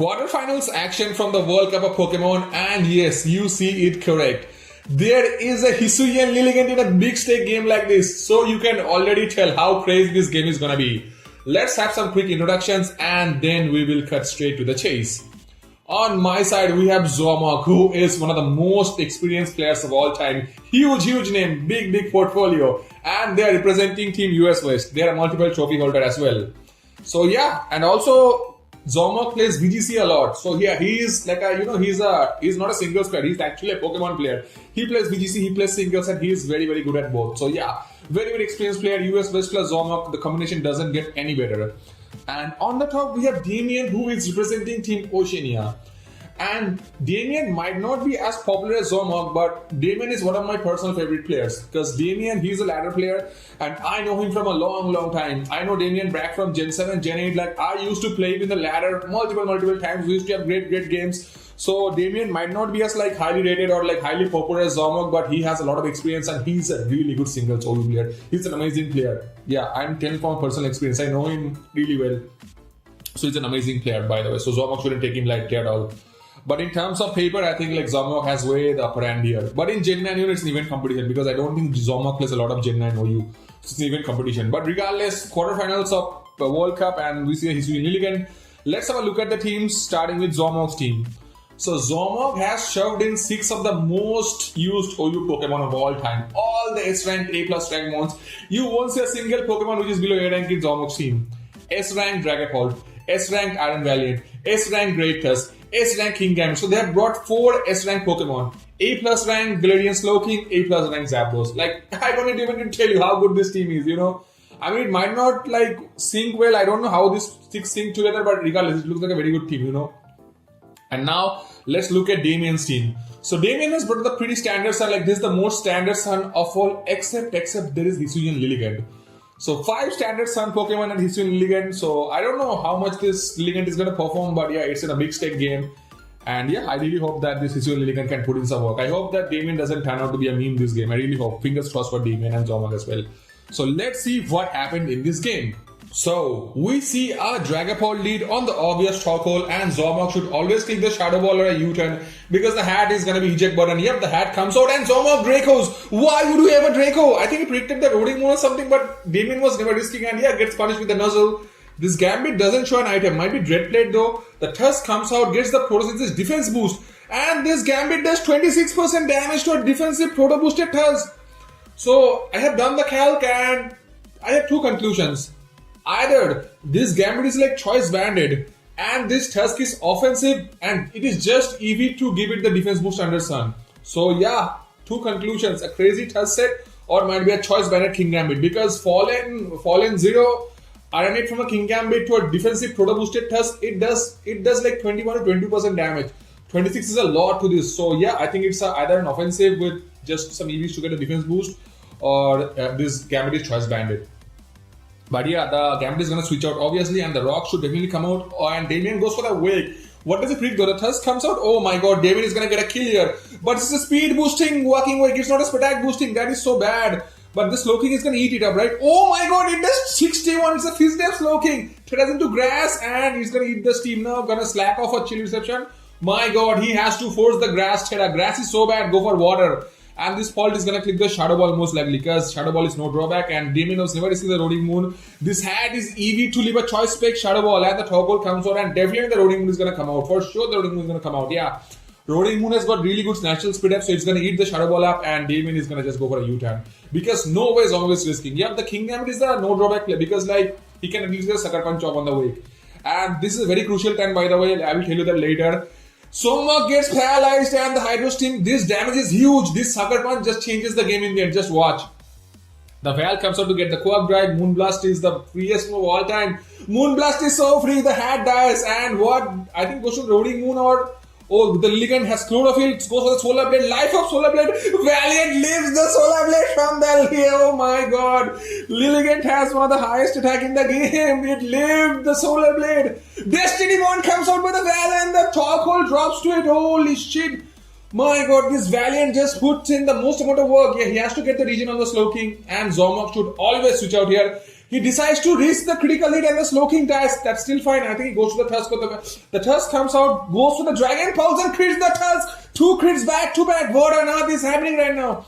Quarterfinals action from the World Cup of Pokemon, and yes, you see it correct. There is a Hisuian Lilligant in a big stake game like this, so you can already tell how crazy this game is gonna be. Let's have some quick introductions and then we will cut straight to the chase. On my side, we have Zomok, who is one of the most experienced players of all time. Huge name, big portfolio, and they are representing Team US West. They are a multiple trophy holder as well. So yeah, and also Zomok plays VGC a lot. So yeah, he is like he's not a singles player. He's actually a Pokemon player. He plays VGC, he plays singles, and he is very good at both. So yeah, very experienced player. US West plus Zomok, the combination doesn't get any better. And on the top we have Damien, who is representing Team Oceania. And Damien might not be as popular as Zomok, but Damien is one of my personal favorite players. Because Damien, he's a ladder player, and I know him from a long time. I know Damien back from Gen 7, Gen 8. Like, I used to play with the ladder multiple times. We used to have great games. So Damien might not be as like highly rated or like highly popular as Zomok, but he has a lot of experience and he's a really good singles OU player. He's an amazing player. Yeah, I'm telling from personal experience. I know him really well. So he's an amazing player, by the way. So Zomok shouldn't take him lightly at all. But in terms of paper, I think like Zomok has way the upper hand here. But in Gen 9, it's an event competition because I don't think Zomok plays a lot of Gen 9 OU. So it's an event competition. But regardless, quarterfinals of the World Cup, and we see a Hisuian Lilligant. Let's have a look at the teams, starting with Zomok's team. So Zomok has shoved in 6 of the most used OU Pokemon of all time. All the S-ranked, A+ rank ones. You won't see a single Pokemon which is below A rank in Zomok's team. S-ranked Dragapult, S-ranked Iron Valiant, S-ranked Great Tusk, S-rank Kingambit. So they have brought 4 S-rank Pokemon. A+ rank Galarian Slowking, A+ rank Zapdos. Like, I don't even need to tell you how good this team is, you know. I mean, it might not like sync well. I don't know how these 6 sync together, but regardless, it looks like a very good team, you know. And now, let's look at Damien's team. So Damien has brought the pretty standard son. Like, this is the most standard son of all, except there is Hisuian Lilligant. So 5 standard sun Pokemon and Hisuian Lilligant. So I don't know how much this Lilligant is going to perform, but yeah, it's in a big stake game. And yeah, I really hope that this Hisuian Lilligant can put in some work. I hope that Damien doesn't turn out to be a meme this game. I really hope. Fingers crossed for Damien and Zomok as well. So let's see what happened in this game. So we see our Dragapult lead on the obvious chalk hole, and Zomok should always click the Shadow Ball or a U-turn because the hat is going to be eject button. Yep, the hat comes out and Zomok Dracos. Why would you have a Draco? I think he predicted the Roading Moon or something, but Damien was never risking and yeah, gets punished with the Nuzzle. This Gambit doesn't show an item. Might be Dreadplate though. The Tusk comes out, gets the Photosynthesis defense boost, and this Gambit does 26% damage to a defensive Proto boosted Tusk. So I have done the calc and I have 2 conclusions. Either this Gambit is like choice banded and this Tusk is offensive and it is just EV to give it the defense boost under Sun. So yeah, 2 conclusions. A crazy Tusk set or might be a choice banded King Gambit, because Fallen 0 RNA from a King Gambit to a defensive Proto boosted Tusk, it does like 21 to 22% damage. 26 is a lot to this. So yeah, I think it's either an offensive with just some EVs to get a defense boost, or this Gambit is choice banded. But yeah, the Gambit is going to switch out obviously, and the Rock should definitely come out. And Damien goes for the Wake. What does he predict though? The Tusk comes out. Oh my god, Damien is going to get a kill here. But it's a speed boosting walking Wake. It's not a attack boosting. That is so bad. But the Slowking is going to eat it up, right? Oh my god, it does 61. It's a Fizz Death Slowking. Throws into grass and he's going to eat the steam now. Going to slack off a chill reception. My god, he has to force the grass. Grass is so bad. Go for water. And this Fault is going to click the Shadow Ball most likely, because Shadow Ball is no drawback and Damien was never received the Roading Moon. This hat is EV to leave a choice spec Shadow Ball, and the Toggle comes out and definitely the Roading Moon is going to come out. For sure the Roading Moon is going to come out, yeah. Roading Moon has got really good natural speed up, so it's going to eat the Shadow Ball up and Damien is going to just go for a U-turn. Because no way is always risking. Yeah, the King Gambit is the no drawback play because like he can at least get a Sucker Punch off on the Wake. And this is a very crucial time, by the way, I will tell you that later. Zomok gets paralyzed and the Hydro Steam, this damage is huge. This Sucker Punch just changes the game in the end. Just watch. The Val comes out to get the Quark Drive. Moonblast is the freest move of all time. Moonblast is so free, the hat dies. And what? I think goes to Roading Moon or... Oh, the Lilligant has Chlorophyll, goes for the Solar Blade, Life of Solar Blade, Valiant lives the Solar Blade from the... Oh my god, Lilligant has one of the highest attack in the game, it lived the Solar Blade. Destiny Bond comes out with the Valiant, the Talk Hole drops to it, holy shit. My god, this Valiant just puts in the most amount of work. Yeah, he has to get the region on the Slowking, and Zomok should always switch out here. He decides to risk the critical hit and the slow king dies. That's still fine. I think he goes to the Tusk. The Tusk comes out, goes to the Dragon Pulse and crits the Tusk. 2 crits back to back. What on earth is happening right now?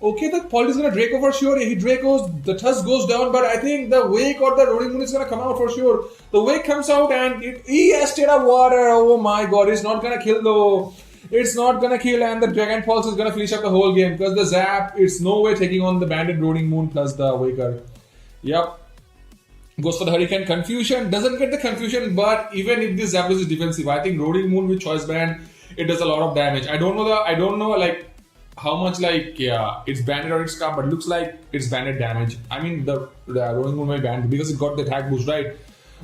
Okay, the Pult is going to Draco for sure. He Dracos, the Tusk goes down, but I think the Wake or the Roaring Moon is going to come out for sure. The Wake comes out and he has Terra Water. Oh my god, it's not going to kill though. It's not going to kill, and the Dragon Pulse is going to finish up the whole game because the Zap, it's no way taking on the Bandit Roaring Moon plus the Waker. Yep. Goes for the Hurricane. Confusion. Doesn't get the Confusion, but even if this Zapdos is defensive, I think Roaring Moon with Choice Band, it does a lot of damage. I don't know like how much it's banded or it's cup, but looks like it's banded damage. I mean the Roaring Moon may banned because it got the attack boost, right?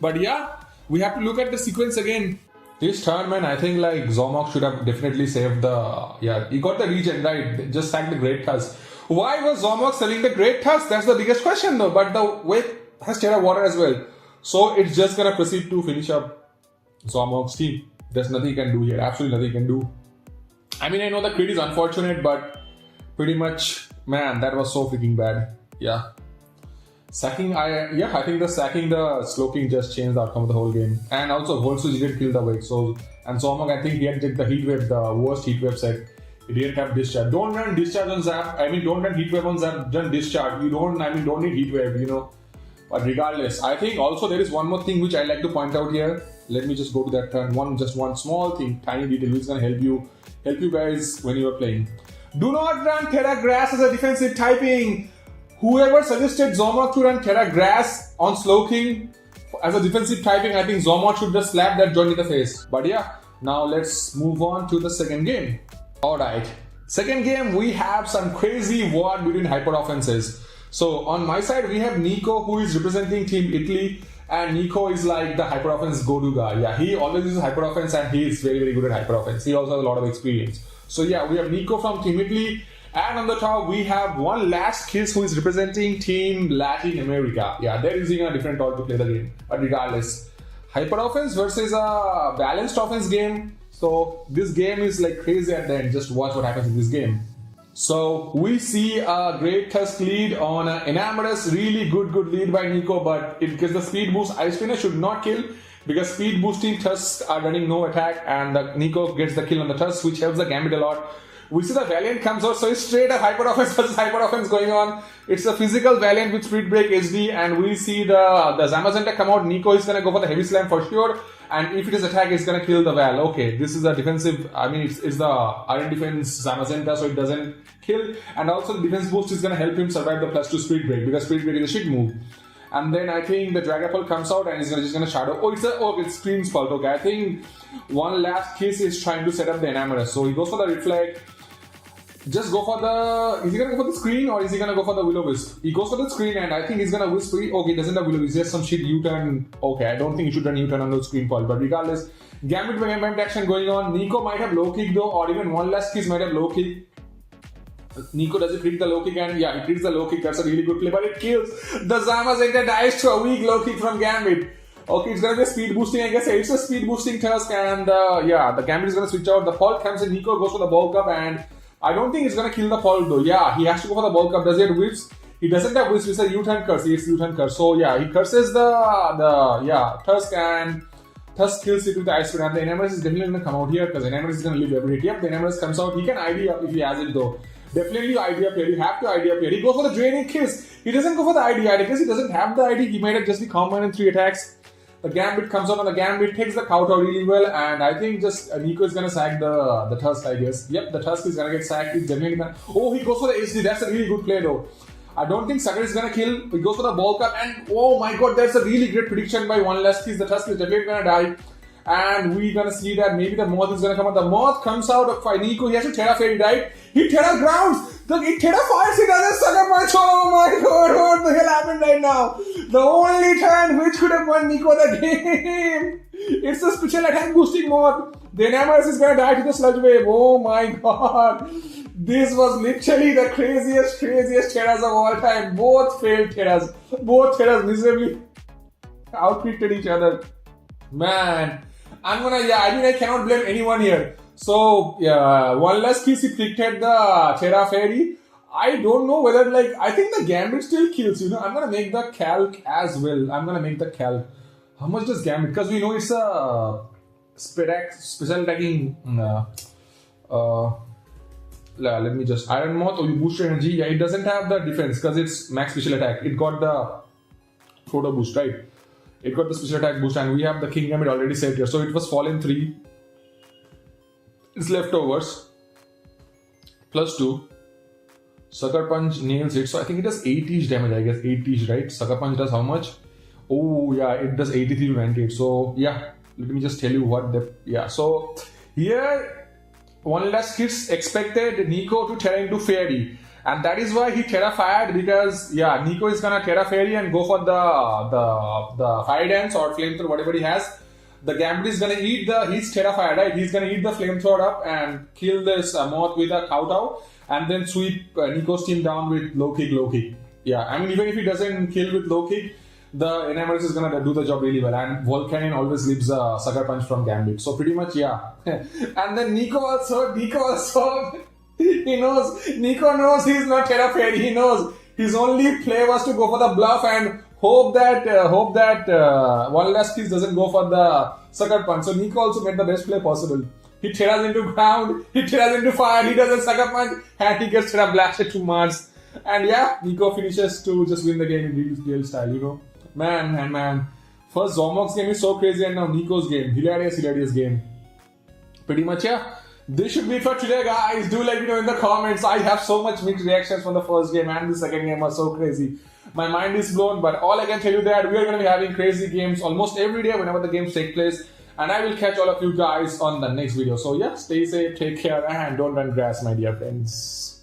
But yeah, we have to look at the sequence again. This turn, man, I think like Zomok should have definitely saved he got the regen, right? Just sacked the Great Tusk. Why was Zomok selling the Great Tusk? That's the biggest question though. But the Wake has Terra Water as well. So it's just gonna proceed to finish up Zomok's team. There's nothing he can do here. Absolutely nothing he can do. I mean, I know the crit is unfortunate, but pretty much, man, that was so freaking bad. Yeah. I think the sacking the Slowking just changed the outcome of the whole game. And also, Volt Switch didn't kill the Wake. And Zomok, I think he had to take the Heat Wave, the worst Heat Wave set. He didn't have Discharge. Don't run Discharge on Zap. I mean, don't run Heat Wave on Zap. Run Discharge. Don't need Heat Wave, But regardless, I think also there is one more thing which I like to point out here. Let me just go to that turn. One small thing, tiny detail which is going to help you guys when you are playing. Do not run Terra Grass as a defensive typing. Whoever suggested Zomok to run Terra Grass on Slowking as a defensive typing, I think Zomok should just slap that joint in the face. But yeah, now let's move on to the second game. Alright, second game we have some crazy war between hyper offenses. So on my side we have Nico, who is representing Team Italy, and Nico is like the hyper offense go-to guy. Yeah, he always uses hyper offense and he is very, very good at hyper offense. He also has a lot of experience. So yeah, we have Nico from Team Italy, and on the top we have one last Kiss who is representing Team Latin America. Yeah, they're using a different tool to play the game. But regardless, hyper offense versus a balanced offense game. So this game is like crazy at the end. Just watch what happens in this game. So we see a Great Tusk lead on an Enamorous, really good lead by Nico, but because the speed boost Ice Spinner should not kill, because speed boosting Tusks are running no attack, and Nico gets the kill on the Tusk, which helps the Gambit a lot. We see the Valiant comes out, so it's straight up hyper offense versus hyper offense going on. It's a physical Valiant with Speed Break HD, and we see the Zamazenta come out. Nico is gonna go for the Heavy Slam for sure, and if it is attack, it's gonna kill the Val. Okay, this is a defensive, I mean, it's the Iron Defense Zamazenta, so it doesn't kill, and also the defense boost is gonna help him survive the +2 Speed Break, because Speed Break is a shit move. And then I think the Dragapult comes out and he's just gonna shadow. It's Scream's fault. Okay, I think one last Kiss is trying to set up the Enamorous, so he goes for the Reflect. Just go for the... Is he going to go for the screen or is he going to go for the Will-O-Wisp? He goes for the screen and I think he's going to Wisp. Okay, he doesn't have Will-O-Wisp. Just some shit U-turn. Okay, I don't think he should run U-turn on the screen fall. But regardless, Gambit Vamp action going on. Nico might have low kick though, or even one last Kiss might have low kick. Nico does it hit the low kick, and yeah, it hits the low kick. That's a really good play, but it kills. The Zamazenta dies to a weak low kick from Gambit. Okay, it's gonna be a speed boosting, I guess. It's a speed boosting Tusk, and the Gambit is gonna switch out. The Pult comes in, Nico goes for the bulk up, and I don't think he's gonna kill the Pult though. Yeah, he has to go for the bulk up. Does he have whips? He doesn't have whips. It's a U-turn curse. It's U-turn curse. So yeah, he curses the Tusk, and Tusk kills it with the Ice Spin. And the Enamorous is definitely gonna come out here because the Enamorous is gonna live every hit. Yep, the Enamorous comes out. He can ID up if he has it though. Definitely ID up here. You have to ID up here. He goes for the Draining Kiss. He doesn't go for the ID because he doesn't have the ID. He might have just be combined in 3 attacks. The Gambit comes out, and the Gambit takes the Kowtow really well, and I think just Nico is gonna sack the Tusk, I guess. Yep, the Tusk is gonna get sacked. He's definitely gonna... Oh, he goes for the HD. That's a really good play though. I don't think Sucker is gonna kill. He goes for the bulk up, and oh my god, that's a really great prediction by one last piece. The Tusk is definitely gonna die. And we're gonna see that maybe the Moth is gonna come out. The Moth comes out of Nico. He has to Terra Fairy, right? He Terra grounds. He Terra fires. He doesn't Sucker Punch. Oh my god, what the hell happened right now? The only turn which could have won Nico the game. It's a special attack boosting Moth. The Enamorous is gonna die to the Sludge Wave. Oh my god. This was literally the craziest Terras of all time. Both failed Terras. Both Terras miserably outpitted each other. Man. I cannot blame anyone here. So, yeah, one less Kiss he picked at the Terra Fairy. I don't know whether, like, I think the Gambit still kills, you know. I'm gonna make the calc as well. I'm gonna make the calc. How much does Gambit? Because we know it's a special attacking. Let me just Iron Moth or you boost your energy. Yeah, it doesn't have the defense because it's max special attack. It got the photo boost, right? It got the special attack boost, and we have the King Gambit already set here. So it was fallen 3. It's leftovers. +2. Sucker Punch nails it. So I think it does 80-ish damage, I guess. 80-ish, right? Sucker Punch does how much? Oh, yeah, it does 83 to 98. So, yeah, let me just tell you what the... Yeah, so here, one less hits expected Nico to Terra into Fairy. And that is why he Terra Fired because, yeah, Nico is gonna Terra Fairy and go for the Fire Dance or Flamethrower, whatever he has. The Gambit is gonna eat he's Terra Fired, right? He's gonna eat the Flamethrower up and kill this Moth with a Kowtow. And then sweep Nico's team down with low kick. Yeah, I mean, even if he doesn't kill with low kick, the Enamoris is gonna do the job really well. And Volcanion always leaves a Sucker Punch from Gambit. So pretty much, yeah. And then Nico also, Nico knows he's not Terra Fairy. He knows his only play was to go for the bluff and hope that One Last Kiss doesn't go for the Sucker Punch. So Nico also made the best play possible. He Terras into ground, he Terras into fire, he does a Sucker Punch, and he gets Terra blasted to Mars. And yeah, Nico finishes to just win the game in real style, you know. Man. First Zomok's game is so crazy, and now Nico's game. Hilarious game. Pretty much, yeah. This should be it for today, guys. Do let me know in the comments. I have so much mixed reactions from the first game and the second game was so crazy. My mind is blown, but all I can tell you that we are going to be having crazy games almost every day whenever the games take place. And I will catch all of you guys on the next video. So yeah, stay safe, take care, and don't run grass, my dear friends.